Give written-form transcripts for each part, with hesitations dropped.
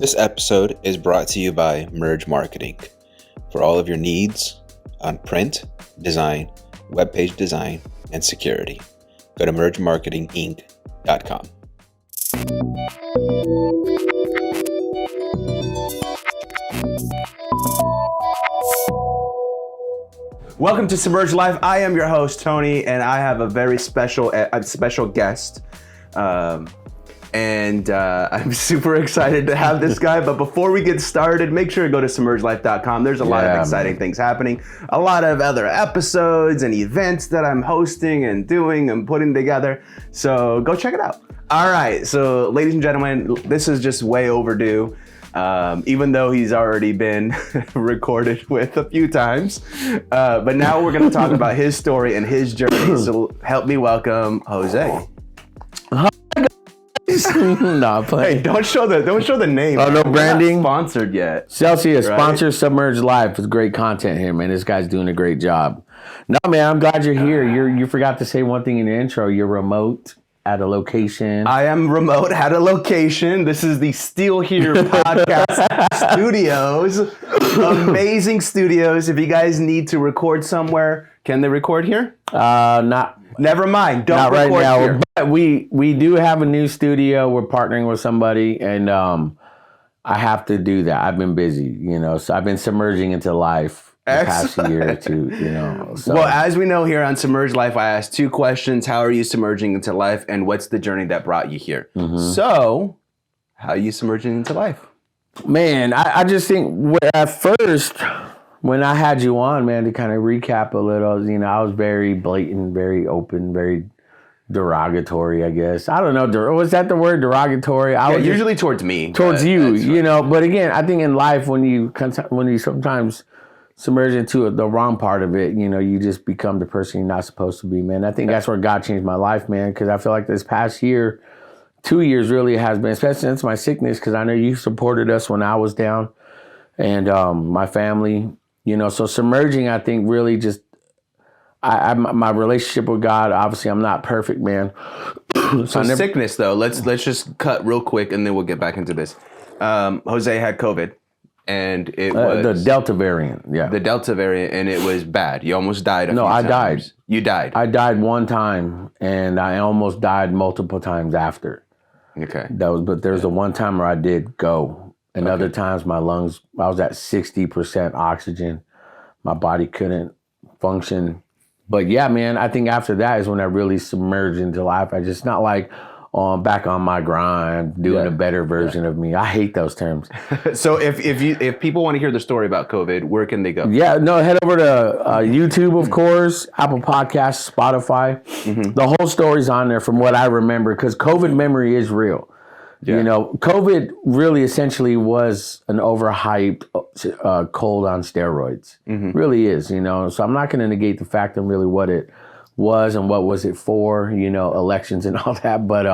This episode is brought to you by Merge Marketing for all of your needs on print, design, web page design, and security. Go to mergemarketinginc.com. Welcome to Submerge Life. I am your host, Tony, and I have a very special guest. I'm super excited to have this guy. But before we get started, make sure to go to submergelife.com. There's a lot of exciting things happening. A lot of other episodes and events that I'm hosting and doing and putting together. So go check it out. All right. So ladies and gentlemen, this is just way overdue. Even though he's already been recorded with a few times. But now we're going to talk about his story and his journey. So help me welcome Jose. No, hey, don't show the name. Oh, no branding. We're not sponsored yet. Celsius sponsors Submerge Life with great content here, man. This guy's doing a great job. No, man, I'm glad you're here. You forgot to say one thing in the intro. You're remote at a location. I am remote at a location. This is the Still Here podcast studios. Amazing studios. If you guys need to record somewhere, can they record here? Never mind. Don't record right now. Here. But we do have a new studio. We're partnering with somebody, and I have to do that. I've been busy, so I've been submerging into life the past year or two, So. Well, as we know here on Submerge Life, I asked two questions. How are you submerging into life, and what's the journey that brought you here? Mm-hmm. So, how are you submerging into life? Man, I just think at first, when I had you on, man, to kind of recap a little, I was very blatant, very open, very derogatory, I guess. I don't know. Was that the word, derogatory? Usually towards me. Towards you, But again, I think in life, when you sometimes submerge into the wrong part of it, you just become the person you're not supposed to be, man. I think that's where God changed my life, man, because I feel like this past year, 2 years really has been, especially since my sickness, because I know you supported us when I was down, and my family. So submerging, I think, really just, my relationship with God, obviously I'm not perfect, man. Sickness, though, let's just cut real quick and then we'll get back into this. Jose had COVID, and it was... the Delta variant, yeah. The Delta variant, and it was bad. You almost died a few times. Died. You died? I died one time, and I almost died multiple times after. Okay. But there's the one time where I did go. And other times my lungs, I was at 60% oxygen. My body couldn't function. But yeah, man, I think after that is when I really submerged into life. I just not like back on my grind, doing a better version of me. I hate those terms. So if people want to hear the story about COVID, where can they go? Yeah, no, head over to YouTube, of course, Apple Podcasts, Spotify. Mm-hmm. The whole story's on there from what I remember, because COVID memory is real. Yeah. COVID really essentially was an overhyped cold on steroids. Mm-hmm. Really is, So I'm not going to negate the fact of really what it was and what was it for, elections and all that. But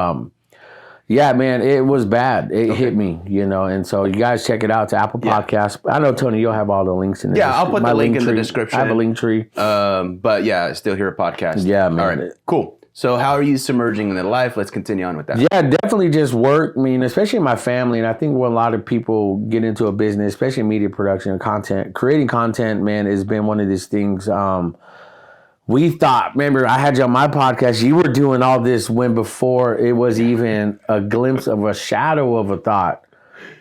yeah, man, it was bad. It hit me, and so you guys check it out. It's Apple Podcasts. I know, Tony, you'll have all the links in the description. Yeah, I'll put the link in the description. I have a link tree. But yeah, Still Here podcast. Yeah, man. All right, cool. So how are you submerging into life? Let's continue on with that. Yeah, definitely just work. I mean, especially my family. And I think when a lot of people get into a business, especially media production and content, creating content, man, has been one of these things. We thought, remember, I had you on my podcast. You were doing all this when before it was even a glimpse of a shadow of a thought.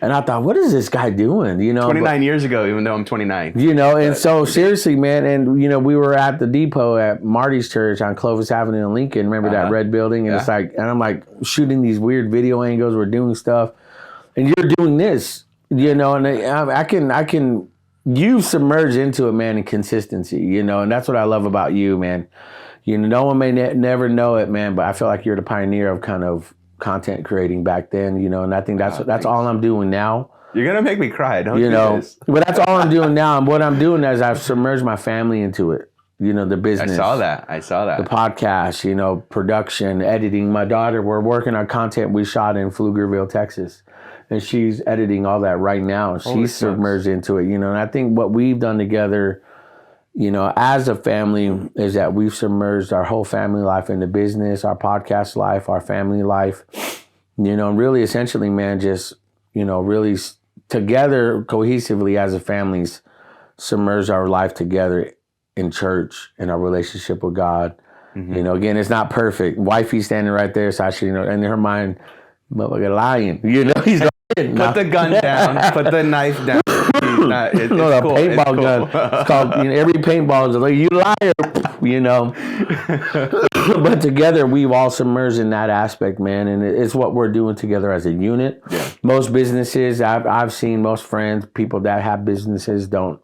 And I thought, what is this guy doing? 29 years ago, even though I'm 29. And so seriously, man, and we were at the depot at Marty's church on Clovis Avenue in Lincoln. Remember that red building? And it's like, and I'm like shooting these weird video angles. We're doing stuff, and you're doing this, and I can. You submerge into it, man, in consistency, and that's what I love about you, man. No one may never know it, man, but I feel like you're the pioneer of kind of content creating back then, and I think that's all I'm doing now. You're gonna make me cry, don't you know? But that's all I'm doing now, and what I'm doing is I've submerged my family into it. The business. I saw that. The podcast, production, editing. My daughter, we're working on content we shot in Pflugerville, Texas, and she's editing all that right now. She's submerged into it, and I think what we've done together, as a family, is that we've submerged our whole family life into business, our podcast life, our family life, and really essentially, man, just, really together, cohesively as a family, submerge our life together in church and our relationship with God. You know, again, it's not perfect. Wifey standing right there, Sasha, you know, in her mind, motherfucker lying. You know, he's lying. Put the gun down. Put the knife down. It's no, cool. paintball gun. It's called, you know, every paintball is like, you liar, you know. But together, we've all submerged in that aspect, man, and it's what we're doing together as a unit. Yeah. Most businesses, I've seen most friends, people that have businesses don't.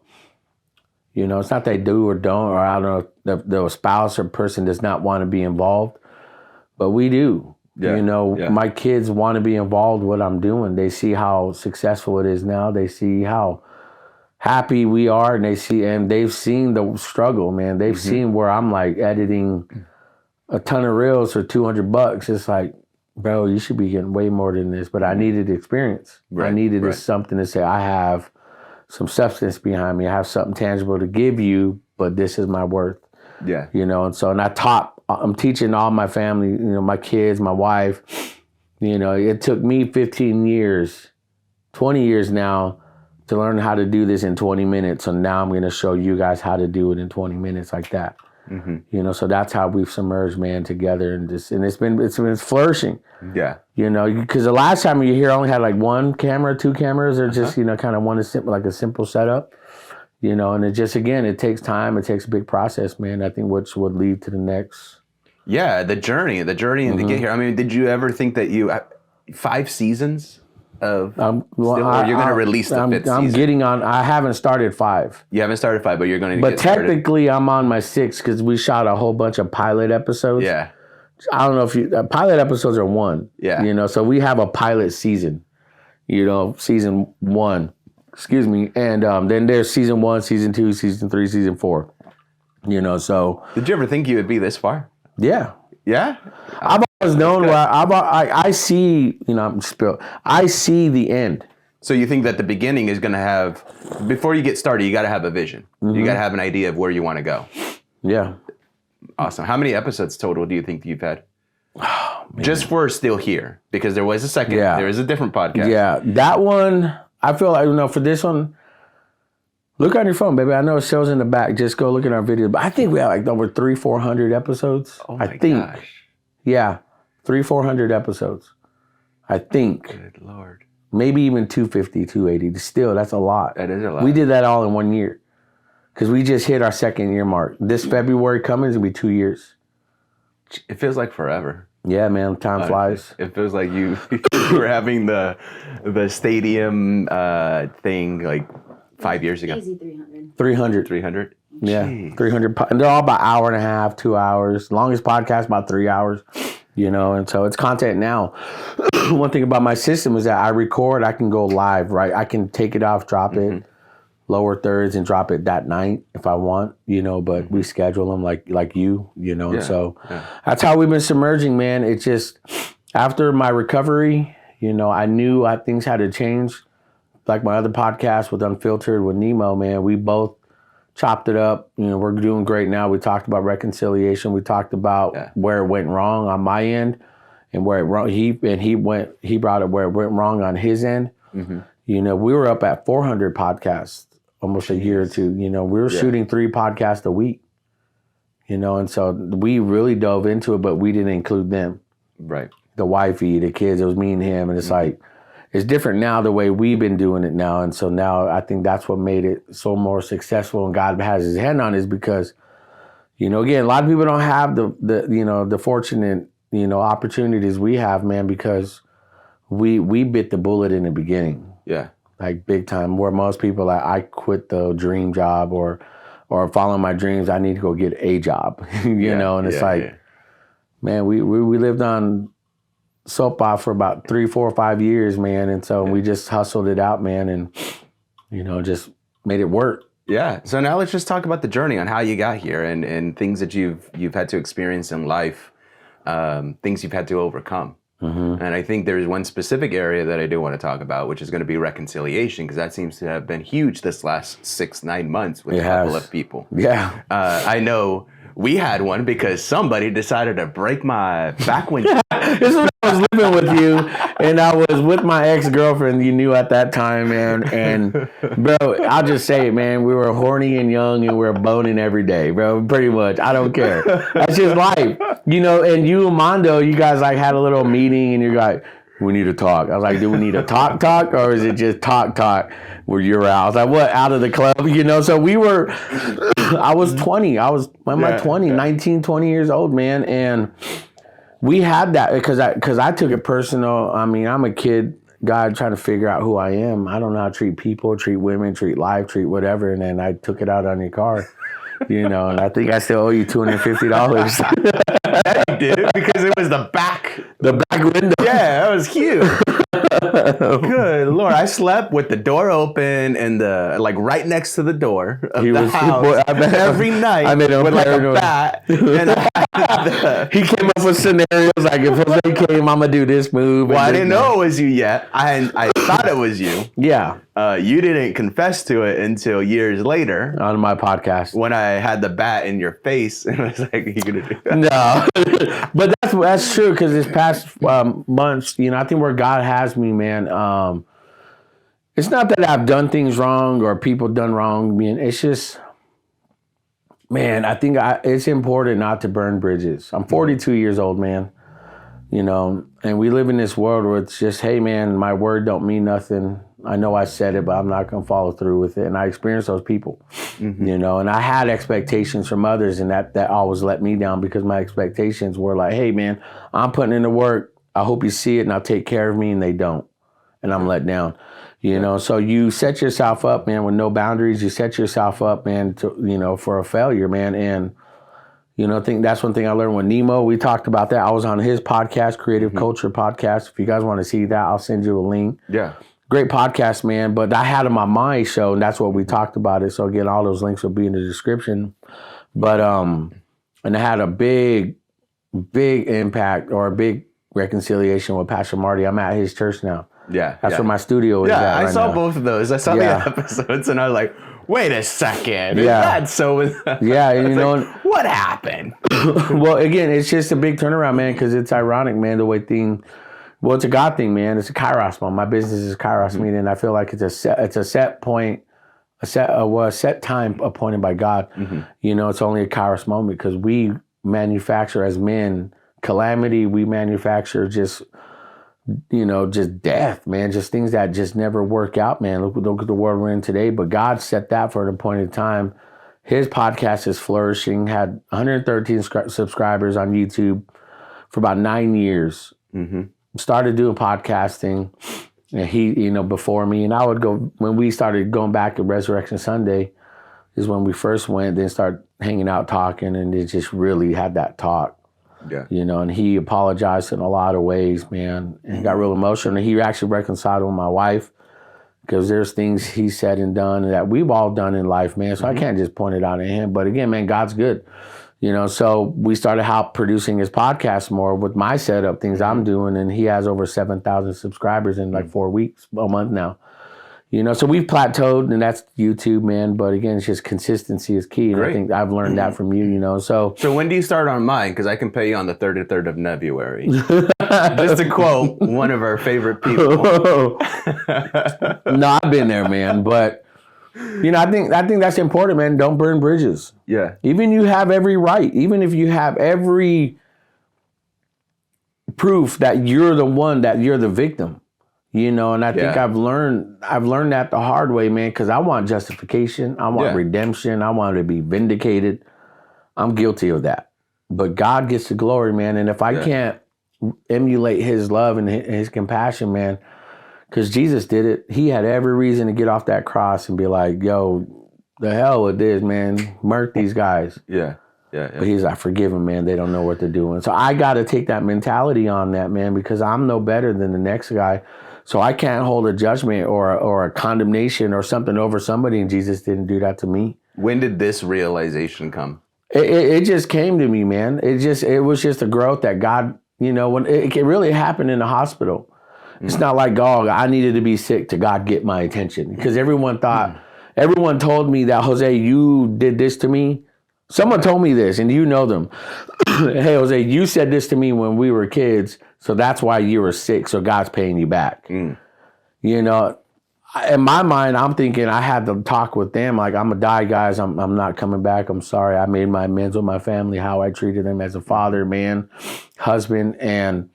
You know, it's not they do or don't, or I don't know if the spouse or person does not want to be involved, but we do. Yeah. You know, Yeah. my kids want to be involved with what I'm doing. They see how successful it is now. They see how happy we are, and they've seen the struggle, man. They've seen where I'm like editing a ton of reels for $200. It's like, bro, you should be getting way more than this. But I needed experience. Right, I needed right. something to say, I have some substance behind me. I have something tangible to give you, but this is my worth. Yeah. You know, and so, and I'm teaching all my family, you know, my kids, my wife, you know, it took me 15 years, 20 years now to learn how to do this in 20 minutes. So now I'm going to show you guys how to do it in 20 minutes like that. You know, so that's how we've submerged, man, together, and it's been flourishing. Yeah. You know, because the last time you here only had like one camera, two cameras, or just, you know, kind of like a simple setup, you know, and it just, again, it takes time. It takes a big process, man. I think which would lead to the next. Yeah. The journey and to get here. I mean, did you ever think that 5 seasons of, or you're going to release the 5th season? I haven't started 5. You haven't started 5, but you're going to But get started. technically I'm on my 6th because we shot a whole bunch of pilot episodes. Yeah. I don't know if pilot episodes are 1. Yeah. You know, so we have a pilot season, you know, season 1, excuse me. And then there's season 1, season 2, season 3, season 4, you know, so. Did you ever think you would be this far? Yeah. Yeah? I've always known where I see, you know, I see the end. So you think that the beginning is going to have, before you get started, you got to have a vision. You got to have an idea of where you want to go. Yeah. Awesome. How many episodes total do you think you've had? Oh, man. Just for Still Here, because there was a second. Yeah. There is a different podcast. Yeah. That one, I feel like, you know, for this one, look on your phone, baby. I know it shows in the back. Just go look at our video. But I think we have like over 300-400 episodes. Oh my I think. gosh. Yeah. 300-400 episodes. I think. Good Lord. Maybe even 250, 280. Still, that's a lot. That is a lot. We did that all in 1 year. Because we just hit our 2nd year mark. This February coming is going to be 2 years. It feels like forever. Yeah, man. Time flies. It feels like you were having the stadium thing like 5 years ago. Easy 300. 300. 300? Yeah. Jeez. 300. And they're all about an hour and a half, 2 hours. Longest podcast, about 3 hours. You know, and so it's content now. One thing about my system is that I record, I can go live, right? I can take it off, drop it, lower thirds, and drop it that night if I want, you know, but we schedule them like you know, and so that's how we've been submerging, man. It's just, after my recovery, you know, I knew things had to change. Like my other podcast with Unfiltered with Nemo, man, we both chopped it up. You know, we're doing great now. We talked about reconciliation. We talked about where it went wrong on my end, and where it wrong. He brought it where it went wrong on his end. You know, we were up at 400 podcasts almost a year or two. You know, we were shooting 3 podcasts a week. You know, and so we really dove into it, but we didn't include them. Right. The wifey, the kids. It was me and him, and it's like. It's different now the way we've been doing it now. And so now I think that's what made it so more successful and God has his hand on it, is because, you know, again, a lot of people don't have the you know, the fortunate, you know, opportunities we have, man, because we bit the bullet in the beginning. Yeah. Like big time, where most people, I quit the dream job or following my dreams. I need to go get a job, you know? And it's man, we lived on soap off for about 3, 4, 5 years, man. And so we just hustled it out, man. And, you know, just made it work. Yeah. So now let's just talk about the journey on how you got here and things that you've had to experience in life, things you've had to overcome. And I think there's one specific area that I do want to talk about, which is going to be reconciliation, because that seems to have been huge this last 6-9 months with a couple of people. Yeah. I know we had one because somebody decided to break my back window. This is when I was living with you, and I was with my ex-girlfriend you knew at that time, man. And bro, I'll just say it, man. We were horny and young, and we were boning every day, bro. Pretty much. I don't care. That's just life, you know. And you and Mondo, you guys like had a little meeting, and you're like, we need to talk. I was like, do we need to talk, or is it just talk where you're out? I was like, what, out of the club? You know, so we were, I was 20. I was, when am I 20? 19, 20 years old, man. And we had that because I took it personal. I mean, I'm a kid, God, trying to figure out who I am. I don't know how to treat people, treat women, treat life, treat whatever. And then I took it out on your car, you know, and I think I still owe you $250. You did, because it was the back window. Yeah, that was huge. Good Lord, I slept with the door open and the like right next to the door of the house every night. I made him with like a bat. And he came up with scenarios like, if Jose came, I'm gonna do this move. Well, I didn't know it was you yet. I thought it was you. Yeah. You didn't confess to it until years later on my podcast when I had the bat in your face and I was like, "You gonna do that?" No, but that's true because this past months, you know, I think where God has me, man. It's not that I've done things wrong or people done wrong. I mean, it's just, man, I think it's important not to burn bridges. I'm 42 years old, man. You know, and we live in this world where it's just, hey, man, my word don't mean nothing. I know I said it, but I'm not going to follow through with it. And I experienced those people, you know, and I had expectations from others, and that always let me down because my expectations were like, hey, man, I'm putting in the work. I hope you see it and I'll take care of me. And they don't. And I'm let down, you know. So you set yourself up, man, with no boundaries. You set yourself up, man, to, you know, for a failure, man. And, you know, I think that's one thing I learned with Nemo. We talked about that. I was on his podcast, Creative Culture Podcast. If you guys want to see that, I'll send you a link. Yeah. Great podcast, man. But I had him on my show, and that's what we talked about it. So again, all those links will be in the description. But and I had a big impact or a big reconciliation with Pastor Marty. I'm at his church now. Yeah. That's where my studio is. Yeah, at I saw now. both of those. I saw the episodes, and I was like, wait a second. Yeah. That's so. Yeah, and you know, like, what happened? Well, again, it's just a big turnaround, man, because it's ironic, man, the way well, it's a God thing, man. It's a Kairos moment. My business is Kairos meeting, and I feel like it's a set point, a set time appointed by God. You know, it's only a Kairos moment because we manufacture as men calamity. We manufacture just, you know, just death, man. Just things that just never work out, man. Look at the world we're in today. But God set that for an appointed time. His podcast is flourishing. Had 113 subscribers on YouTube for about 9 years. Started doing podcasting, and he, you know, before me. And I would go, when we started going back at Resurrection Sunday is when we first went, then start hanging out, talking, and it just really had that talk. Yeah. You know, and he apologized in a lot of ways, man, and got real emotional. And he actually reconciled with my wife because there's things he said and done that we've all done in life, man. So I can't just point it out at him. But again, man, God's good. You know, so we started producing his podcast more with my setup, things I'm doing, and he has over 7,000 subscribers in like 4 weeks, a month now. You know, so we've plateaued, and that's YouTube, man. But again, it's just consistency is key, and Great. I think I've learned that from you. You know, so when do you start on mine? Because I can pay you on the 3rd of February. Just to quote one of our favorite people. No, I've been there, man, but. You know, I think that's important, man. Don't burn bridges. Yeah. Even you have every right, even if you have every proof that you're the one, that you're the victim. You know, and I think I've learned that the hard way, man, because I want justification, I want redemption, I want to be vindicated. I'm guilty of that. But God gets the glory, man. And if I can't emulate his love and his compassion, man, because Jesus did it. He had every reason to get off that cross and be like, yo, the hell with this, man. Murk these guys. Yeah. But he's like, forgive them, man. They don't know what they're doing. So I got to take that mentality on that, man, because I'm no better than the next guy. So I can't hold a judgment or a condemnation or something over somebody, and Jesus didn't do that to me. When did this realization come? It just came to me, man. It was just a growth that God, you know, when it really happened in the hospital. It's not like, oh, I needed to be sick to God get my attention. Because everyone told me that, Jose, you did this to me. Someone told me this, and you know them. Hey, Jose, you said this to me when we were kids, so that's why you were sick, so God's paying you back. You know, in my mind, I'm thinking I had to talk with them, like, I'm going to die, guys. I'm not coming back. I'm sorry. I made my amends with my family, how I treated them as a father, man, husband. And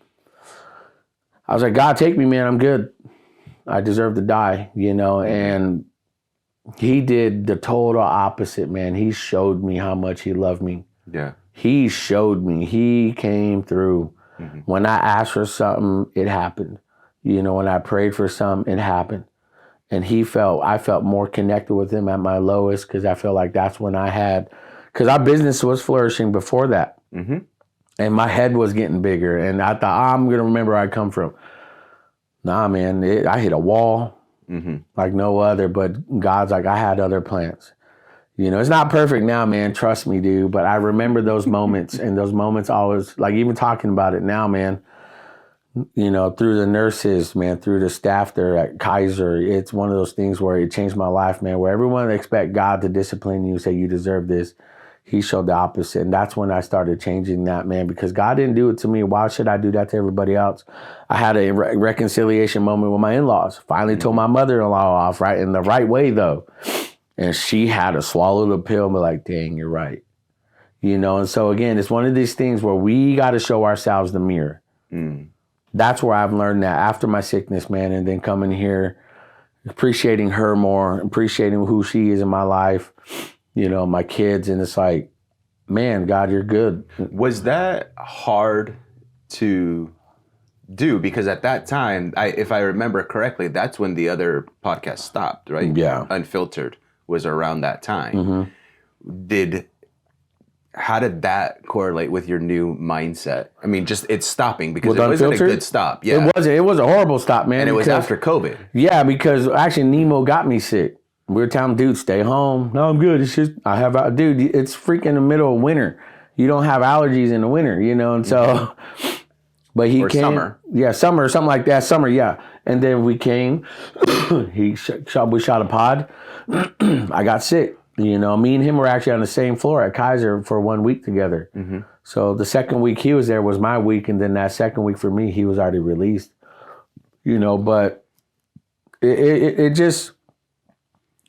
I was like, God, take me, man. I'm good. I deserve to die, you know, and he did the total opposite, man. He showed me how much he loved me. Yeah. He showed me. He came through. When I asked for something, it happened. You know, when I prayed for something, it happened. And I felt more connected with him at my lowest, because I felt like that's when because our business was flourishing before that. And my head was getting bigger. And I thought, I'm going to remember where I come from. Nah, man, I hit a wall. Like no other, but God's like, I had other plans. You know, it's not perfect now, man. Trust me, dude. But I remember those moments, and those moments always, like, even talking about it now, man, you know, through the nurses, man, through the staff there at Kaiser, it's one of those things where it changed my life, man, where everyone expect God to discipline you, say you deserve this. He showed the opposite. And that's when I started changing that, man, because God didn't do it to me. Why should I do that to everybody else? I had a reconciliation moment with my in-laws. Finally told my mother-in-law off, right? In the right way, though. And she had to swallow the pill and be like, dang, you're right. You know, and so again, it's one of these things where we got to show ourselves the mirror. That's where I've learned that after my sickness, man, and then coming here, appreciating her more, appreciating who she is in my life, you know, my kids, and it's like, man, God, you're good. Was that hard to do? Because at that time, if I remember correctly, that's when the other podcast stopped, right? Yeah. Unfiltered was around that time. How did that correlate with your new mindset? I mean, just it's stopping, because it wasn't a good stop. Yeah. It was a horrible stop, man. And it was after COVID. Yeah, because actually Nemo got me sick. We were telling dude, stay home. No, I'm good. It's just, dude, it's freaking the middle of winter. You don't have allergies in the winter, you know? And so, but he came. Summer. Yeah, summer, something like that. Summer, yeah. And then we came, we shot a pod. I got sick. You know, me and him were actually on the same floor at Kaiser for 1 week together. So the second week he was there was my week. And then that second week for me, he was already released, you know, but it just,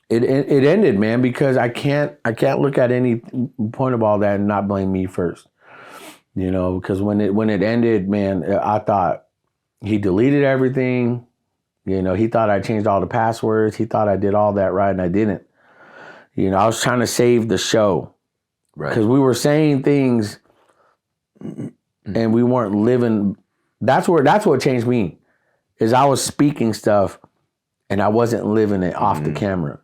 it ended, man, because I can't look at any point of all that and not blame me first, you know, because when it ended, man, I thought he deleted everything. You know, he thought I changed all the passwords. He thought I did all that right, and I didn't. You know, I was trying to save the show, right? Because we were saying things and we weren't living. That's what changed me, is I was speaking stuff and I wasn't living it off the camera.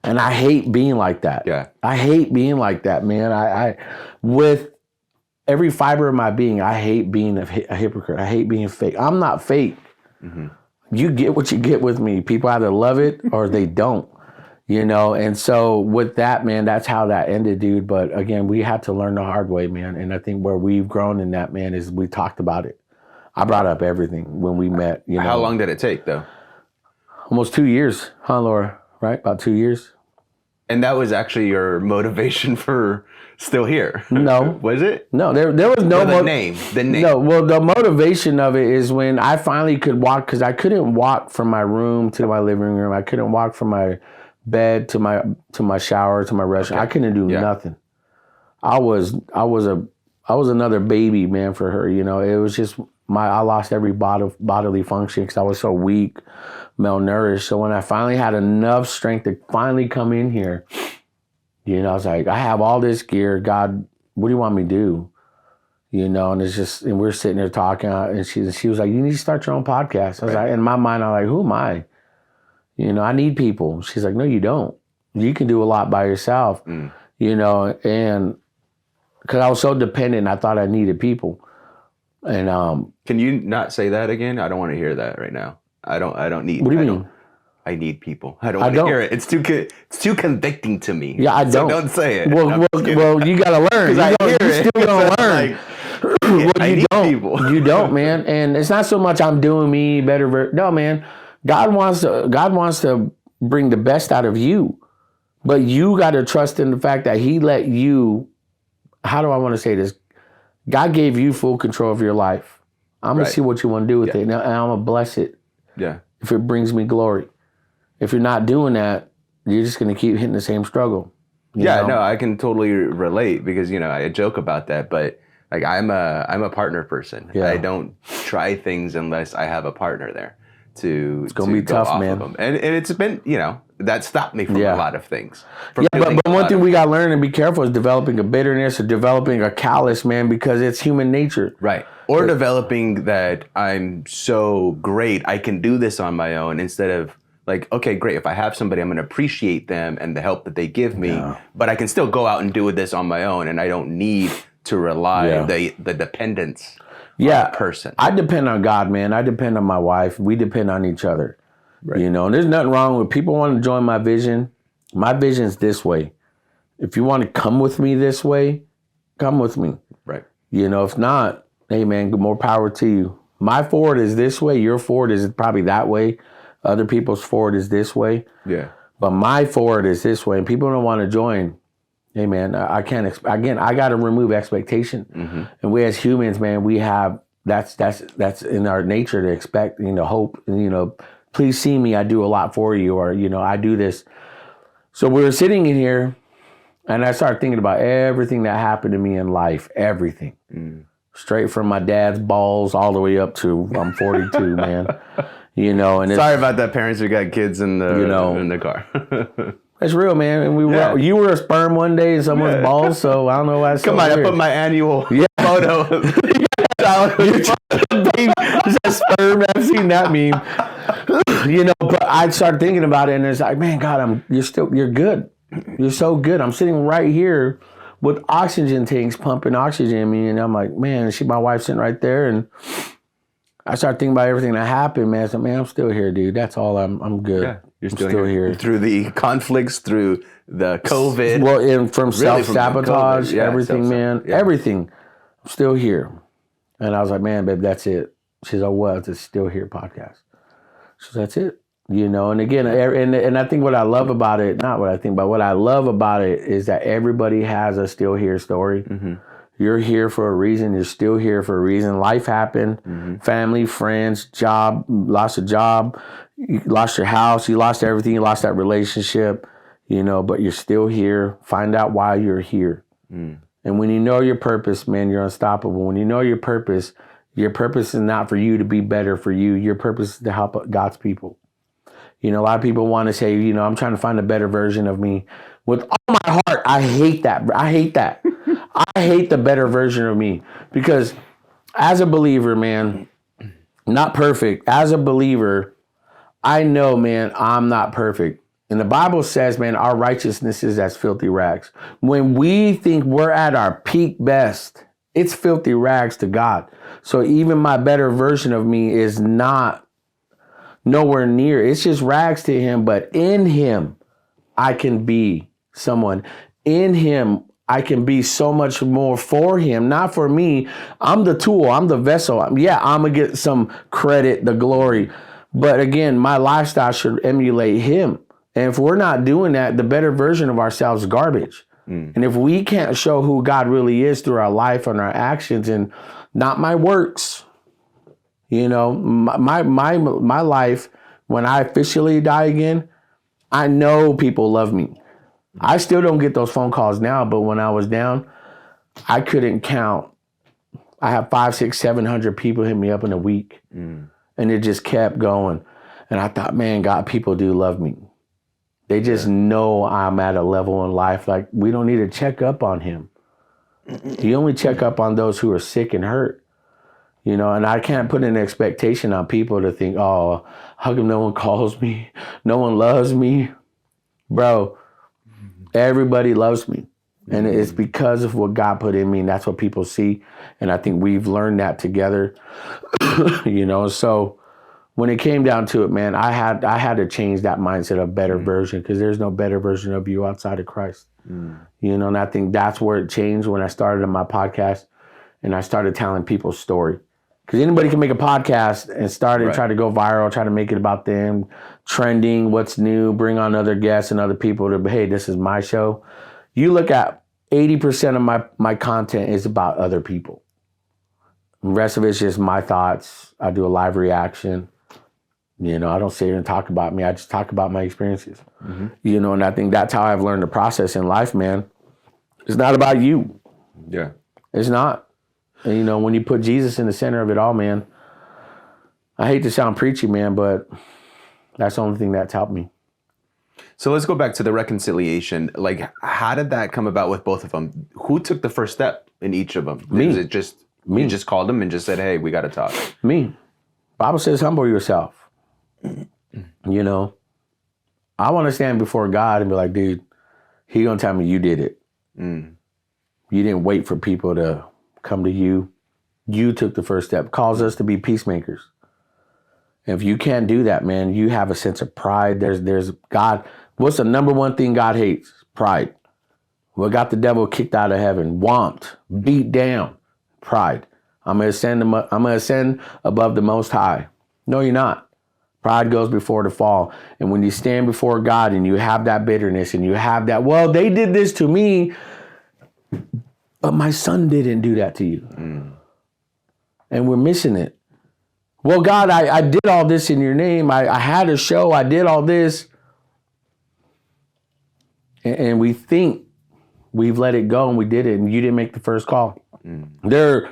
And I hate being like that. Yeah. I hate being like that, man. I with every fiber of my being, I hate being a hypocrite. I hate being fake. I'm not fake. You get what you get with me. People either love it or they don't, you know? And so with that, man, that's how that ended, dude. But again, we had to learn the hard way, man. And I think where we've grown in that, man, is we talked about it. I brought up everything when we met, you know. How long did it take, though? Almost 2 years, huh, Laura? Right? About 2 years. And that was actually your motivation for still here? No. Was it? No, there was no... The name. No, well, the motivation of it is when I finally could walk, because I couldn't walk from my room to my living room. I couldn't walk from my bed to my shower to my restroom. Okay. I couldn't do nothing. I was another baby, man, for her. You know, it was just I lost every bodily function because I was so weak, malnourished. So when I finally had enough strength to finally come in here, you know, I was like, I have all this gear. God, what do you want me to do? You know, and it's just, and we're sitting there talking, and she was like, you need to start your own podcast. I was like, in my mind, I'm like, who am I? You know, I need people. She's like, no, you don't. You can do a lot by yourself, you know, and because I was so dependent, I thought I needed people. And can you not say that again? I don't want to hear that right now. I don't need. What do you mean? I need people. I don't want to hear it. It's too convicting to me. Yeah, I don't. So don't say it. Well, you gotta learn. You still gonna learn. You don't, man. And it's not so much I'm doing me better. No, man. God wants to bring the best out of you, but you got to trust in the fact that He let you how do I want to say this? God gave you full control of your life. I'm going to see what you want to do with it. And I'm going to bless it. Yeah. If it brings me glory. If you're not doing that, you're just going to keep hitting the same struggle. You know? No, I can totally relate because, I joke about that, but like I'm a partner person. Yeah. I don't try things unless I have a partner there it's going to be tough, man. And it's been, that stopped me from a lot of things. But one thing we got to learn and be careful is developing a bitterness or developing a callous, man, because it's human nature. Right. Or developing that I'm so great, I can do this on my own instead of like, okay, great. If I have somebody, I'm going to appreciate them and the help that they give me, but I can still go out and do this on my own and I don't need to rely the dependence on a person. I depend on God, man. I depend on my wife. We depend on each other. Right. And there's nothing wrong with people want to join my vision. My vision's this way. If you want to come with me this way, come with me. Right. If not, hey man, more power to you. My forward is this way. Your forward is probably that way. Other people's forward is this way. Yeah. But my forward is this way. And people don't want to join. Hey man, I can't. Again, I got to remove expectation. Mm-hmm. And we as humans, man, we have that's in our nature to expect. Hope. Please see me. I do a lot for you, or I do this. So we were sitting in here, and I started thinking about everything that happened to me in life. Everything, straight from my dad's balls all the way up to I'm 42, man. And sorry about that, parents who got kids in the in the car. That's real, man. And you were a sperm one day in someone's balls, so I don't know why. Come on, I put my annual photo. Is that sperm? I've seen that meme. But I started thinking about it, and it's like, man, God, you're good. You're so good. I'm sitting right here with oxygen tanks pumping oxygen in me, and I'm like, man, my wife's sitting right there, and I started thinking about everything that happened, man. I said, man, I'm still here, dude. That's all. I'm good. Yeah, you're still here. Through the conflicts, through the COVID. Well, and from self-sabotage, everything, man. Yeah. Everything. I'm still here. And I was like, man, babe, that's it. She's like, well, it's a Still Here podcast. So that's it. And again, and I think what I love about it, not what I think, but what I love about it is that everybody has a Still Here story. Mm-hmm. You're here for a reason. You're still here for a reason. Life happened. Mm-hmm. Family, friends, job, lost a job. You lost your house. You lost everything. You lost that relationship, but you're still here. Find out why you're here. Mm. And when you know your purpose, man, you're unstoppable. When you know your purpose is not for you to be better for you. Your purpose is to help God's people. A lot of people want to say, I'm trying to find a better version of me. With all my heart, I hate that. I hate the better version of me, because as a believer, man, not perfect. As a believer, I know, man, I'm not perfect. And the Bible says, man, our righteousness is as filthy rags. When we think we're at our peak best, it's filthy rags to God. So even my better version of me is not nowhere near. It's just rags to him. But in him, I can be someone. In him, I can be so much more for him, not for me. I'm the tool. I'm the vessel. Yeah, I'm going to get some credit, the glory. But again, my lifestyle should emulate him. And if we're not doing that, the better version of ourselves is garbage. Mm. And if we can't show who God really is through our life and our actions and not my works, my life, when I officially die again, I know people love me. I still don't get those phone calls now, but when I was down, I couldn't count. I have 500, 600, 700 people hit me up in a week. Mm. And it just kept going. And I thought, man, God, people do love me. They just know I'm at a level in life. Like, we don't need to check up on him. You only check up on those who are sick and hurt. And I can't put an expectation on people to think, oh, how come no one calls me? No one loves me? Bro, everybody loves me. And it's because of what God put in me, and that's what people see. And I think we've learned that together. So when it came down to it, man, I had to change that mindset of better version, because there's no better version of you outside of Christ. And I think that's where it changed when I started on my podcast and I started telling people's story. Because anybody can make a podcast and start and try to go viral, try to make it about them, trending, what's new, bring on other guests and other people to, hey, this is my show. You look at 80% of my content is about other people. The rest of it's just my thoughts. I do a live reaction. You know, I don't sit here and talk about me. I just talk about my experiences. Mm-hmm. You know, and I think that's how I've learned the process in life, man. It's not about you. Yeah. It's not. And, you know, when you put Jesus in the center of it all, man, I hate to sound preachy, man, but that's the only thing that's helped me. So let's go back to the reconciliation. Like, how did that come about with both of them? Who took the first step in each of them? Me. Was it just, you just called them and just said, hey, we got to talk? Me. Bible says, humble yourself. You know, I want to stand before God and be like, dude, he gonna tell me you did it. You didn't wait for people to come to you. You took the first step. Calls us to be peacemakers. And if you can't do that, man, you have a sense of pride. There's God. What's the number one thing God hates? Pride. What got the devil kicked out of heaven? Want, beat down, pride. I'm gonna ascend above the Most High. No, you're not. Pride goes before the fall. And when you stand before God and you have that bitterness and you have that, well, they did this to me, but my son didn't do that to you. And we're missing it. Well, God, I did all this in your name. I had a show. I did all this. And we think we've let it go and we did it and you didn't make the first call. There are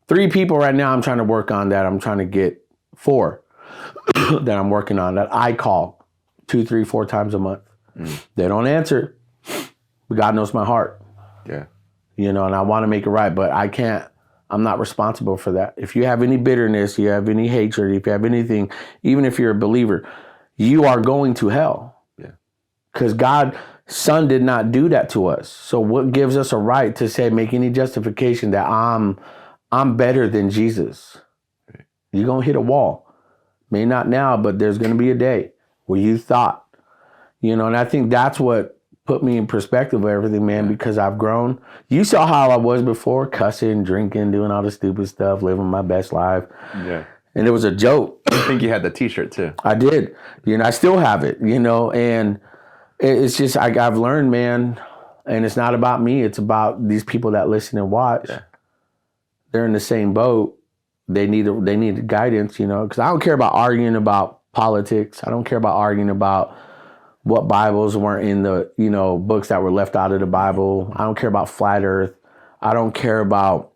3 people right now I'm trying to work on that. I'm trying to get 4 that I'm working on that I call 2, 3, 4 times a month. They don't answer, but God knows my heart. Yeah. You know, and I want to make it right, but I can't. I'm not responsible for that. If you have any bitterness, you have any hatred, if you have anything, even if you're a believer, you are going to hell. Yeah. Because God's Son did not do that to us. So what gives us a right to say, make any justification that I'm better than Jesus? Right. You're going to hit a wall. May not now, but there's going to be a day where you thought, you know, and I think that's what put me in perspective of everything, man, because I've grown. You saw how I was before, cussing, drinking, doing all the stupid stuff, living my best life. Yeah. And it was a joke. I think you had the t-shirt too. I did. You know, I still have it, you know, and it's just, I've learned, man, and it's not about me. It's about these people that listen and watch. Yeah. They're in the same boat. They need guidance, you know, because I don't care about arguing about politics. I don't care about arguing about what Bibles weren't in the, you know, books that were left out of the Bible. I don't care about flat earth. I don't care about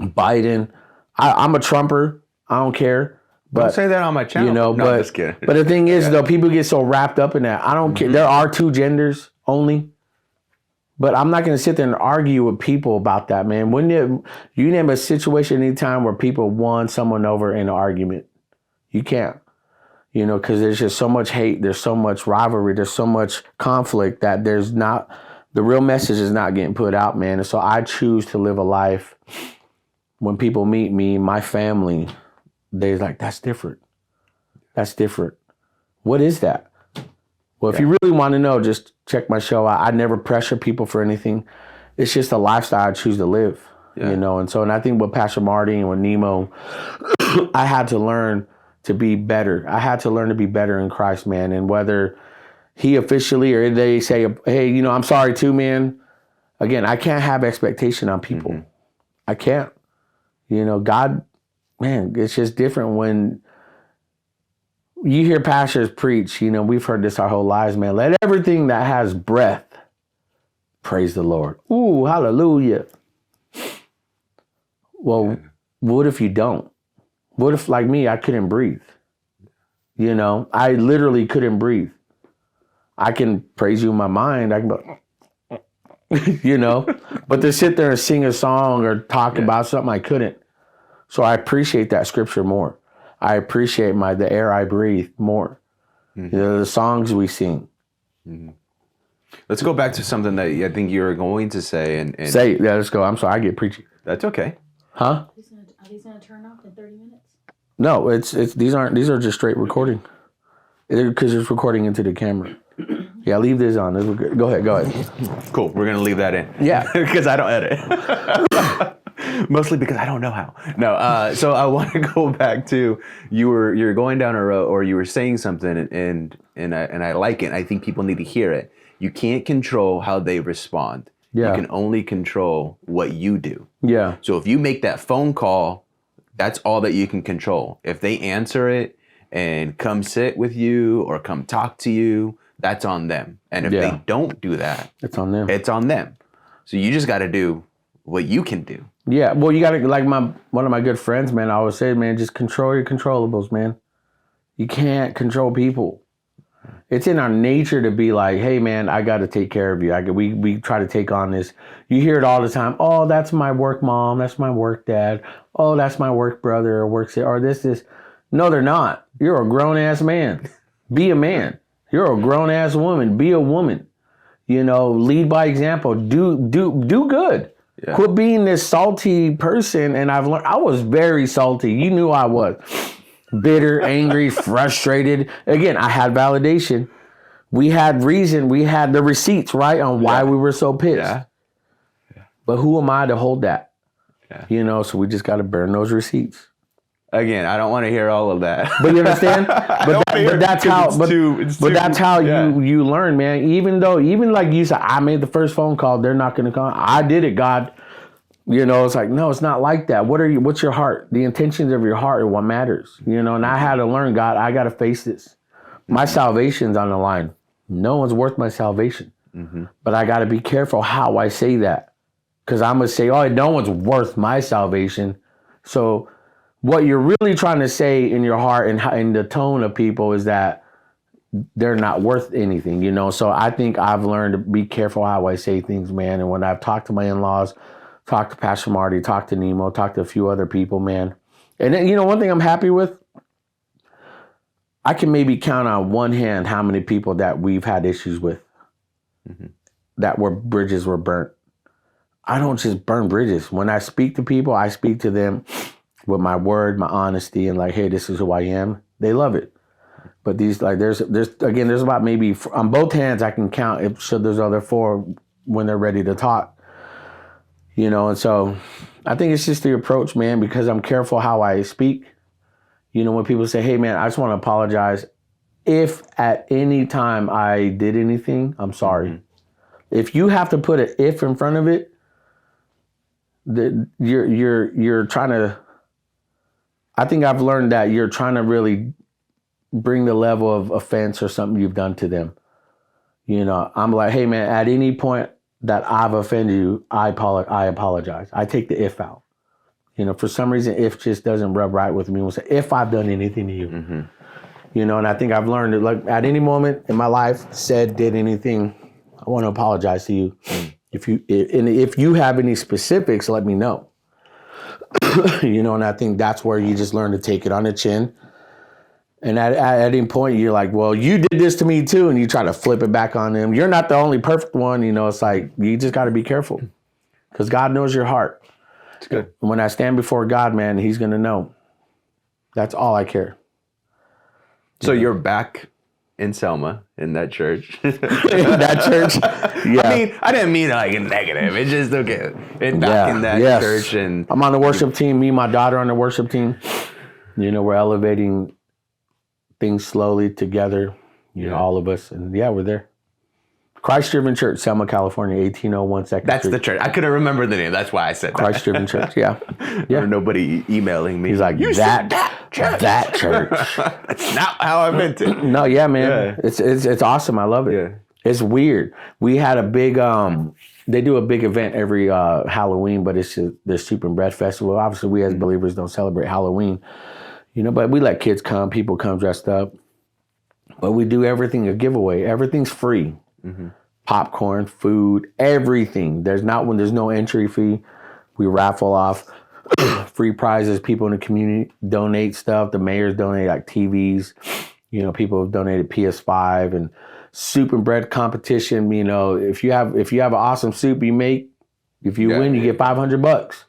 Biden. I'm a Trumper. I don't care. But don't say that on my channel. You know, no, just kidding. But the thing is, though, people get so wrapped up in that. I don't care. There are 2 genders only. But I'm not going to sit there and argue with people about that, man. When you name a situation anytime where people won someone over in an argument, you can't, you know, because there's just so much hate. There's so much rivalry. There's so much conflict that the real message is not getting put out, man. And so I choose to live a life when people meet me, my family, they're like, that's different. That's different. What is that? Well, if you really want to know, just check my show out. I never pressure people for anything. It's just a lifestyle I choose to live, you know? And I think with Pastor Marty and with Nemo, I had to learn to be better. I had to learn to be better in Christ, man. And whether he officially or they say, hey, you know, I'm sorry too, man. Again, I can't have expectation on people. I can't. You know, God, man, it's just different when you hear pastors preach. You know, we've heard this our whole lives, man. Let everything that has breath praise the Lord. Ooh, hallelujah. Well, what if you don't? What if, like me, I couldn't breathe? You know, I literally couldn't breathe. I can praise you in my mind. I can go, you know, but to sit there and sing a song or talk about something, I couldn't. So I appreciate that scripture more. I appreciate the air I breathe more. You know, the songs we sing. Let's go back to something that I think you were going to say. And say, yeah, let's go. I'm sorry, I get preachy. That's okay. Huh? Are these gonna turn off in 30 minutes? No, these are just straight recording. Because it's recording into the camera. Yeah, leave this on. Go ahead. Cool. We're gonna leave that in. Yeah, because I don't edit. Mostly because I don't know how. No. So I want to go back to you're going down a road, or you were saying something, and I like it. I think people need to hear it. You can't control how they respond. Yeah. You can only control what you do. Yeah. So if you make that phone call, that's all that you can control. If they answer it and come sit with you or come talk to you, that's on them. And if they don't do that, it's on them. It's on them. So you just got to do what you can do. Yeah. Well, you got to, like one of my good friends, man, I always say, man, just control your controllables, man. You can't control people. It's in our nature to be like, hey, man, I got to take care of you. We try to take on this. You hear it all the time. Oh, that's my work mom. That's my work dad. Oh, that's my work brother or work or this. No, they're not. You're a grown-ass man. Be a man. You're a grown-ass woman. Be a woman. You know, lead by example. Do good. Yeah. Quit being this salty person. And I've learned, I was very salty. You knew I was. Bitter, angry, frustrated. Again, I had validation. We had reason. We had the receipts, right, on why we were so pissed. Yeah. But who am I to hold that? Yeah. You know, so we just got to burn those receipts. Again, I don't want to hear all of that. But you understand? That's how you learn, man. Even like you said, I made the first phone call. They're not going to call. I did it, God. You know, it's like, no, it's not like that. What's your heart? The intentions of your heart are what matters. You know, and I had to learn, God, I got to face this. My salvation's on the line. No one's worth my salvation. Mm-hmm. But I got to be careful how I say that. Because I'm going to say, oh, no one's worth my salvation. So what you're really trying to say in your heart and in the tone of people is that they're not worth anything, you know? So I think I've learned to be careful how I say things, man. And when I've talked to my in-laws, talked to Pastor Marty, talked to Nemo, talked to a few other people, man. And then, you know, one thing I'm happy with, I can maybe count on one hand how many people that we've had issues with, that bridges were burnt. I don't just burn bridges. When I speak to people, I speak to them with my word, my honesty, and like, hey, this is who I am. They love it. But these, like, there's about maybe on both hands I can count if should there's other four when they're ready to talk. You know, and so I think it's just the approach, man, because I'm careful how I speak. You know, when people say, hey, man, I just want to apologize. If at any time I did anything, I'm sorry. Mm-hmm. If you have to put an if in front of it, you're trying to, I think I've learned that you're trying to really bring the level of offense or something you've done to them. You know, I'm like, hey, man, at any point that I've offended you, I apologize. I take the if out. You know, for some reason, if just doesn't rub right with me. We'll say, if I've done anything to you. Mm-hmm. You know, and I think I've learned that, like, at any moment in my life, did anything, I want to apologize to you. If you have any specifics, let me know. You know, and I think that's where you just learn to take it on the chin. And at any point, you're like, well, you did this to me too. And you try to flip it back on them. You're not the only perfect one. You know, it's like, you just got to be careful because God knows your heart. It's good. And when I stand before God, man, he's going to know. That's all I care. So you're back in Selma, in that church. In that church? Yeah. I mean, I didn't mean like a negative. It's just, okay. And back in that church. And I'm on the worship team. Me and my daughter on the worship team. You know, we're elevating things slowly together, you know, all of us. And we're there. Christ-Driven Church, Selma, California, 1801 2nd That's Street. the church. I couldn't remember the name. That's why I said that. Christ-Driven Church, yeah. Or nobody emailing me. He's like, that church. That's not how I meant it. No, yeah, man. Yeah. It's awesome. I love it. Yeah. It's weird. We had a big, they do a big event every Halloween, but it's the Soup and Bread Festival. Obviously, we as believers don't celebrate Halloween. You know, but we let kids come, people come dressed up. But we do everything a giveaway. Everything's free. Mm-hmm. Popcorn, food, everything. There's no entry fee. We raffle off free prizes. People in the community donate stuff. The mayors donate like TVs. You know, people have donated PS5 and soup and bread competition. You know, if you have an awesome soup you make, if you win, you get $500.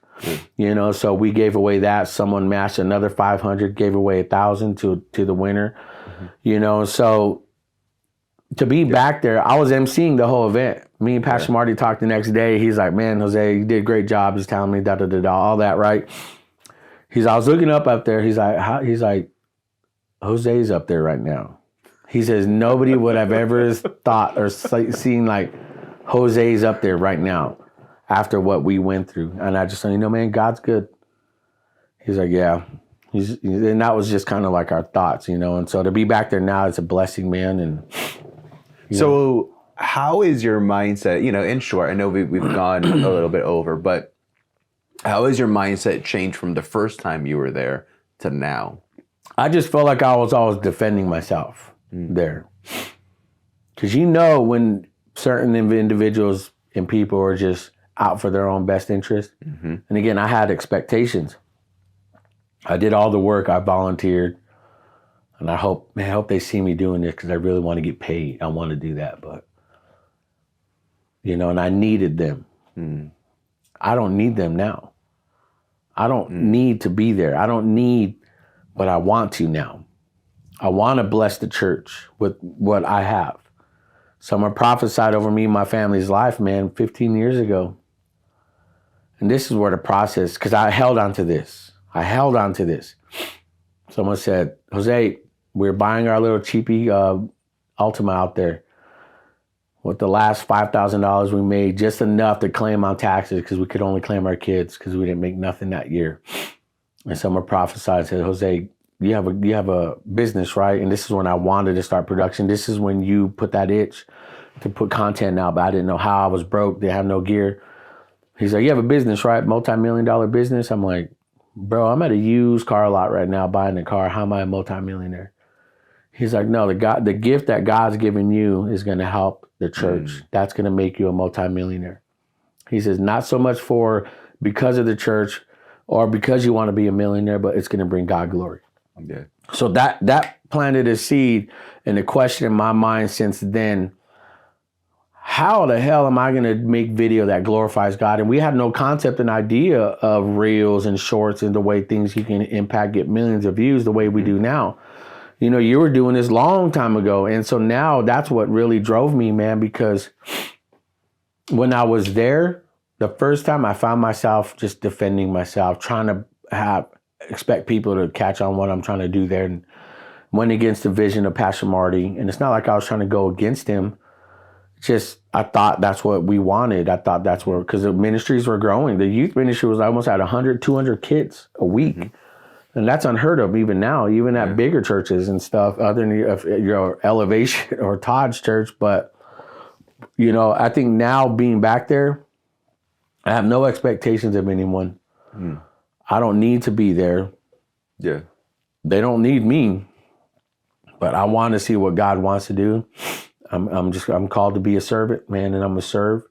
You know, so we gave away that. Someone matched another 500, gave away 1,000 to the winner. Mm-hmm. You know, so to be back there, I was emceeing the whole event. Me and Pastor Marty talked the next day. He's like, man, Jose, you did a great job. He's telling me all that, right? I was looking up there. He's like, Jose's up there right now. He says, nobody would have ever thought or seen like Jose's up there right now after what we went through. And I just said, man, God's good. He's like, yeah. And that was just kind of like our thoughts, And so to be back there now, it's a blessing, man. And so how is your mindset, in short, I know we've gone a little bit over, but how has your mindset changed from the first time you were there to now? I just felt like I was always defending myself there. Because when certain individuals and people are just out for their own best interest. Mm-hmm. And again, I had expectations. I did all the work. I volunteered. And I hope they see me doing this because I really want to get paid. I want to do that. But, and I needed them. I don't need them now. I don't need to be there. I don't need, but I want to now. I want to bless the church with what I have. Someone prophesied over me and my family's life, man, 15 years ago. And this is where the process, because I held on to this. Someone said, Jose, we're buying our little cheapy Altima out there. With the last $5,000 we made, just enough to claim on taxes because we could only claim our kids because we didn't make nothing that year. And someone prophesied, said, Jose, you have a business, right? And this is when I wanted to start production. This is when you put that itch to put content out, but I didn't know how. I was broke. They have no gear. He's like, you have a business, right? Multi-million-dollar business. I'm like, bro, I'm at a used car lot right now buying a car. How am I a multi-millionaire? He's like, no, the gift that God's given you is going to help the church. That's going to make you a multi-millionaire. He says, not so much because of the church or because you want to be a millionaire, but it's going to bring God glory. Yeah. So that planted a seed and a question in my mind since then. How the hell am I going to make video that glorifies God? And we had no concept and idea of reels and shorts and the way things you can impact, get millions of views the way we do now. You were doing this long time ago. And so now that's what really drove me, man, because when I was there, the first time I found myself just defending myself, trying to expect people to catch on what I'm trying to do there, and went against the vision of Pastor Marty. And it's not like I was trying to go against him. Just, I thought that's what we wanted. I thought that's where, because the ministries were growing. The youth ministry was almost at 100, 200 kids a week. Mm-hmm. And that's unheard of even now, even at bigger churches and stuff, other than your Elevation or Todd's church. But, I think now being back there, I have no expectations of anyone. I don't need to be there. Yeah. They don't need me. But I want to see what God wants to do. I'm called to be a servant, man, and I'm a serve.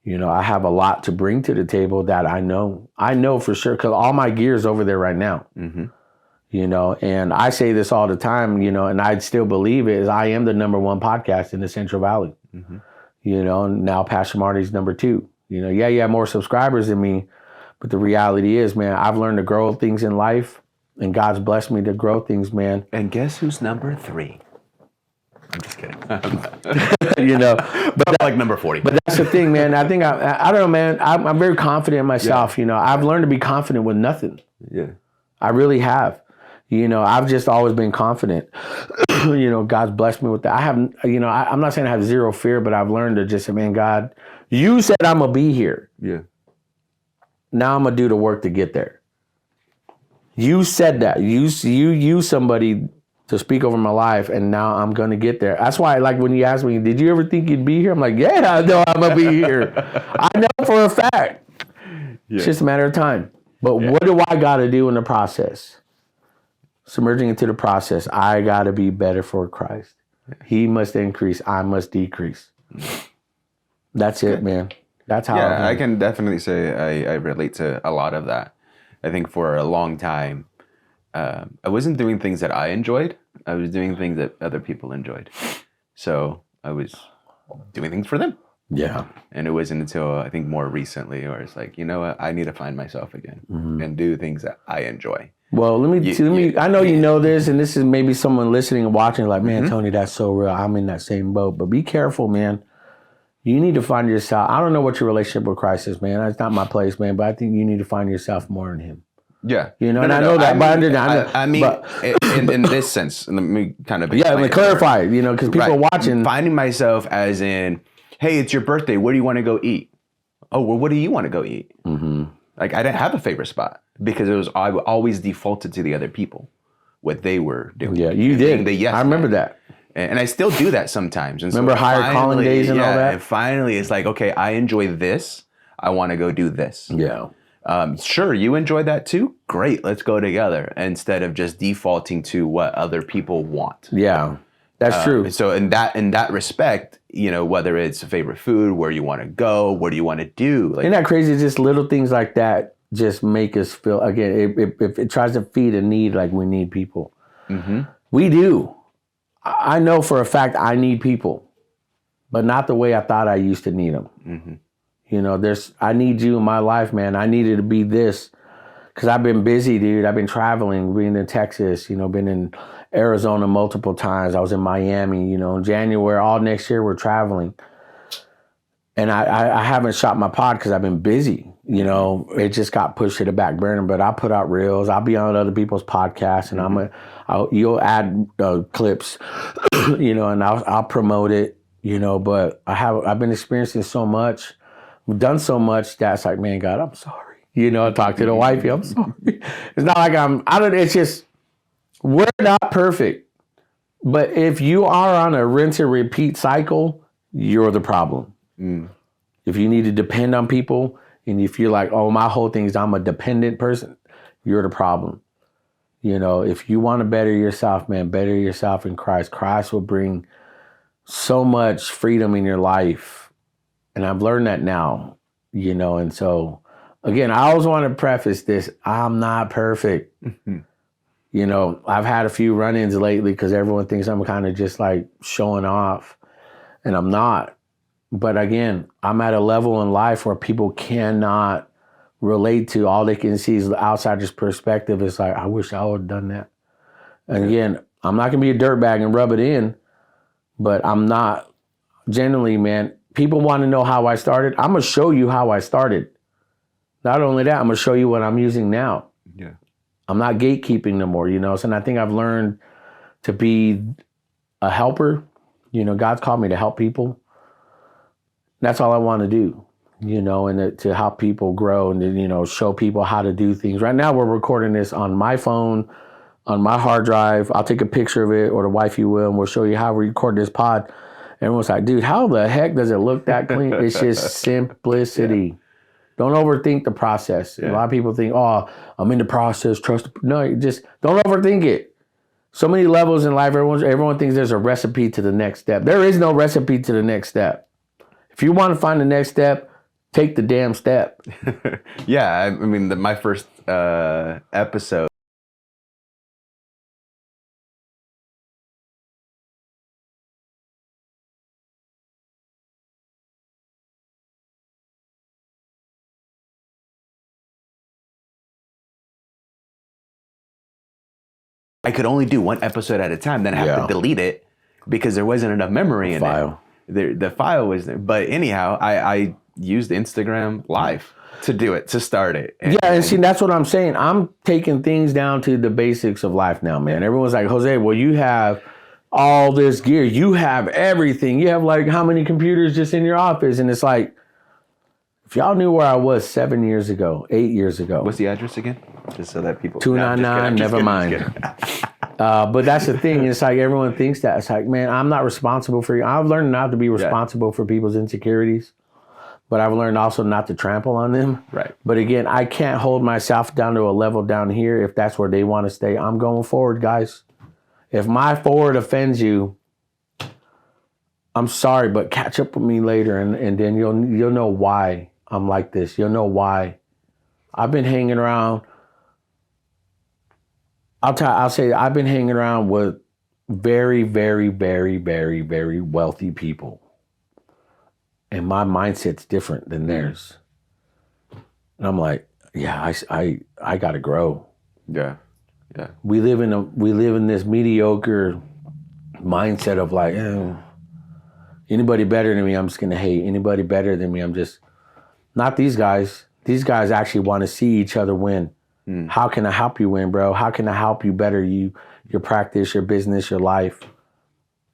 I have a lot to bring to the table that I know for sure, because all my gear is over there right now. Mm-hmm. And I say this all the time, and I still believe it, is I am the number one podcast in the Central Valley. Mm-hmm. Now Pastor Marty's number two. You have more subscribers than me, but the reality is, man, I've learned to grow things in life, and God's blessed me to grow things, man. And guess who's number 3? I'm just kidding. But like number 40. But that's the thing, man. I think I don't know, man. I'm very confident in myself. Yeah. I've learned to be confident with nothing. Yeah, I really have. I've just always been confident. God's blessed me with that. I have, I'm not saying I have zero fear, but I've learned to just say, man, God, you said I'm gonna be here. Yeah. Now I'm gonna do the work to get there. You said that. You somebody to speak over my life, and now I'm going to get there. That's why, like, when you ask me, did you ever think you'd be here? I'm like, yeah, I know I'm going to be here. I know for a fact. Yeah. It's just a matter of time. But what do I got to do in the process? Submerging into the process, I got to be better for Christ. He must increase, I must decrease. That's it, man. That's how. Yeah, I can definitely say I relate to a lot of that. I think for a long time, I wasn't doing things that I enjoyed. I was doing things that other people enjoyed. So I was doing things for them. Yeah. And it wasn't until I think more recently where it's like, what? I need to find myself again and do things that I enjoy. Well, let me. I know you know this, and this is maybe someone listening and watching like, man, Tony, that's so real. I'm in that same boat. But be careful, man. You need to find yourself. I don't know what your relationship with Christ is, man. It's not my place, man. But I think you need to find yourself more in Him. Yeah. And I know that. I mean, in this sense, let me kind of let me clarify, because people are watching. Finding myself as in, hey, it's your birthday. Where do you want to go eat? Oh, well, what do you want to go eat? Mm-hmm. Like, I didn't have a favorite spot because I always defaulted to the other people, what they were doing. Yeah, you did. Yes I remember that. And I still do that sometimes. And remember higher calling days and all that? And finally, it's like, okay, I enjoy this. I want to go do this. Yeah. Sure, you enjoy that too? Great, let's go together. Instead of just defaulting to what other people want. Yeah, that's true. So in that respect, you know, whether it's favorite food, where you want to go, what do you want to do? Like, isn't that crazy? Just little things like that just make us feel, again, it tries to feed a need, like we need people. Mm-hmm. We do. I know for a fact I need people, but not the way I thought I used to need them. Mm-hmm. You know, I need you in my life, man. I needed to be this because I've been busy, dude. I've been traveling, been in Texas, you know, been in Arizona multiple times. I was in Miami, you know, in January, all next year we're traveling. And I haven't shot my pod because I've been busy, you know. It just got pushed to the back burner, but I put out reels. I'll be on other people's podcasts and you'll add clips, you know, and I'll promote it, you know, but I've been experiencing so much. We've done so much that's like, man, God, I'm sorry. You know, I talk to the wifey, I'm sorry. It's not like it's just, we're not perfect. But if you are on a rinse and repeat cycle, you're the problem. Mm. If you need to depend on people, and if you're like, oh, my whole thing is I'm a dependent person, you're the problem. You know, if you want to better yourself, man, better yourself in Christ. Christ will bring so much freedom in your life. And I've learned that now, you know, and so, again, I always want to preface this, I'm not perfect. Mm-hmm. You know, I've had a few run-ins lately because everyone thinks I'm kind of just like showing off, and I'm not. But again, I'm at a level in life where people cannot relate to. All they can see is the outsider's perspective. It's like, I wish I would have done that. And again, I'm not going to be a dirtbag and rub it in, but I'm not. Generally, man, people want to know how I started. I'm going to show you how I started. Not only that, I'm going to show you what I'm using now. Yeah. I'm not gatekeeping no more, you know. So, and I think I've learned to be a helper. You know, God's called me to help people. That's all I want to do, you know, and to help people grow and, you know, show people how to do things. Right now, we're recording this on my phone, on my hard drive. I'll take a picture of it, or the wifey will, and we'll show you how we record this pod. Everyone's like, dude, how the heck does it look that clean? It's just simplicity. Yeah. Don't overthink the process. Yeah. A lot of people think, oh, I'm in the process, trust. No, just don't overthink it. So many levels in life, everyone thinks there's a recipe to the next step. There is no recipe to the next step. If you want to find the next step, take the damn step. Yeah, I mean, my first episode, I could only do one episode at a time. Then I have to delete it because there wasn't enough memory in it. The file was there. But anyhow, I used Instagram Live to do it, to start it. And see, that's what I'm saying. I'm taking things down to the basics of life now, man. Everyone's like, Jose, well, you have all this gear. You have everything. You have like how many computers just in your office? And it's like, if y'all knew where I was 7 years ago, 8 years ago. What's the address again? Just so that people... 299, never mind. But that's the thing. It's like everyone thinks that. It's like, man, I'm not responsible for you. I've learned not to be responsible for people's insecurities. But I've learned also not to trample on them. Right. But again, I can't hold myself down to a level down here if that's where they want to stay. I'm going forward, guys. If my forward offends you, I'm sorry, but catch up with me later, and then you'll know why I'm like this. You'll know why. I've been hanging around. I'll say I've been hanging around with very, very, very, very, very wealthy people. And my mindset's different than theirs. And I'm like, yeah, I gotta grow. Yeah. Yeah. We live in this mediocre mindset of like, anybody better than me, I'm just gonna hate. Anybody better than me, I'm just not these guys. These guys actually want to see each other win. How can I help you win, bro? How can I help you better your practice, your business, your life?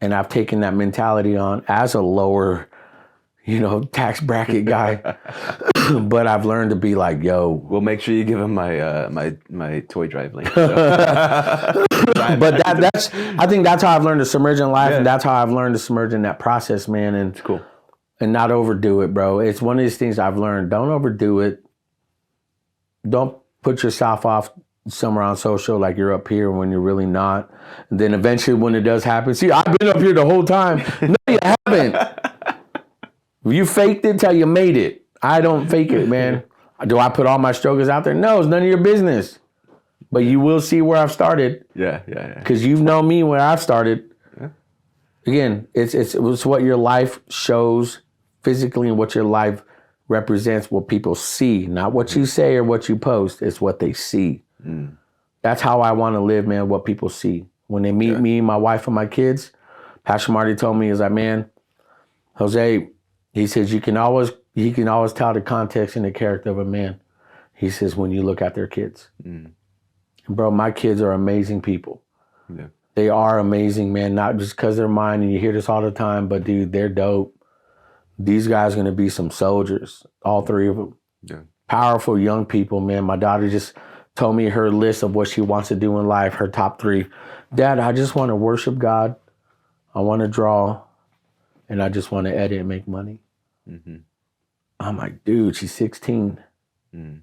And I've taken that mentality on as a lower, tax bracket guy. But I've learned to be like, yo. We'll make sure you give him my toy drive link. But I think that's how I've learned to submerge in life, and that's how I've learned to submerge in that process, man. And it's cool. And not overdo it, bro. It's one of these things I've learned. Don't overdo it. Don't put yourself off somewhere on social like you're up here when you're really not. And then eventually when it does happen, see, I've been up here the whole time. No, you haven't. You faked it till you made it. I don't fake it, man. Do I put all my struggles out there? No, it's none of your business. But you will see where I've started. Yeah. Because you've known me when I've started. Yeah. Again, it's what your life shows physically and what your life represents, what people see. Not what you say or what you post. It's what they see. Mm. That's how I want to live, man, what people see. When they meet me, my wife, and my kids, Pastor Marty told me, he's like, man, Jose, he says, he can always tell the context and the character of a man. He says, when you look at their kids. Mm. And bro, my kids are amazing people. Yeah. They are amazing, man, not just because they're mine and you hear this all the time, but dude, they're dope. These guys are going to be some soldiers, all three of them. Yeah. Powerful young people, man. My daughter just told me her list of what she wants to do in life, her top 3. Dad, I just want to worship God. I want to draw. And I just want to edit and make money. Mm-hmm. I'm like, dude, she's 16. Mm.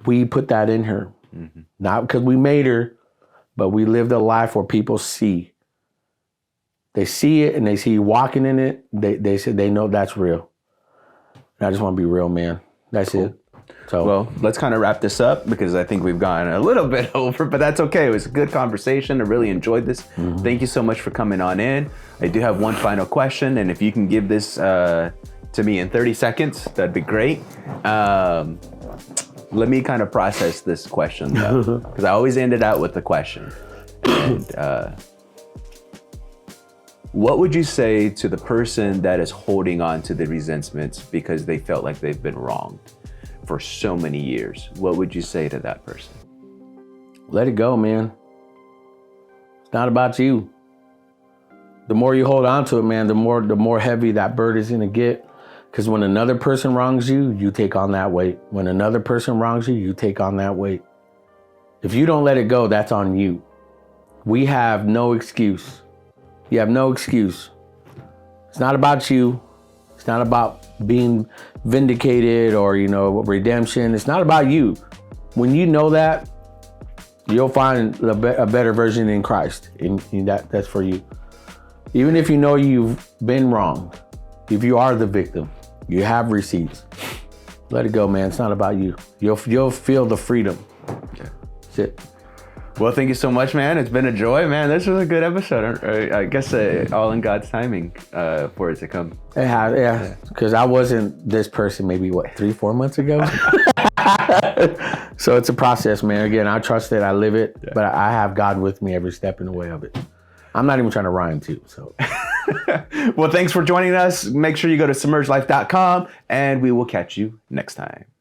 We put that in her. Mm-hmm. Not because we made her, but we lived a life where people see. They see it and they see you walking in it. They said they know that's real. And I just want to be real, man. That's cool. It. So, well, let's kind of wrap this up because I think we've gone a little bit over, but that's okay. It was a good conversation. I really enjoyed this. Mm-hmm. Thank you so much for coming on in. I do have one final question, and if you can give this to me in 30 seconds, that'd be great. Let me kind of process this question, though, because I always ended out with the question. And what would you say to the person that is holding on to the resentments because they felt like they've been wronged for so many years? What would you say to that person? Let it go, man. It's not about you. The more you hold on to it, man, the more heavy that burden is gonna get. Because when another person wrongs you, you take on that weight. When another person wrongs you, you take on that weight. If you don't let it go, that's on you. We have no excuse. You have no excuse. It's not about you. It's not about being vindicated or, redemption. It's not about you. When you know that, you'll find a better version in Christ. And that's for you. Even if you know you've been wronged, if you are the victim, you have receipts, let it go, man. It's not about you. You'll feel the freedom. Okay. That's it. Well, thank you so much, man. It's been a joy, man. This was a good episode. I guess all in God's timing for it to come. It has, yeah. Because I wasn't this person maybe, 3-4 months ago? So it's a process, man. Again, I trust it. I live it. Yeah. But I have God with me every step in the way of it. I'm not even trying to rhyme, too. So. Well, thanks for joining us. Make sure you go to submergelife.com, and we will catch you next time.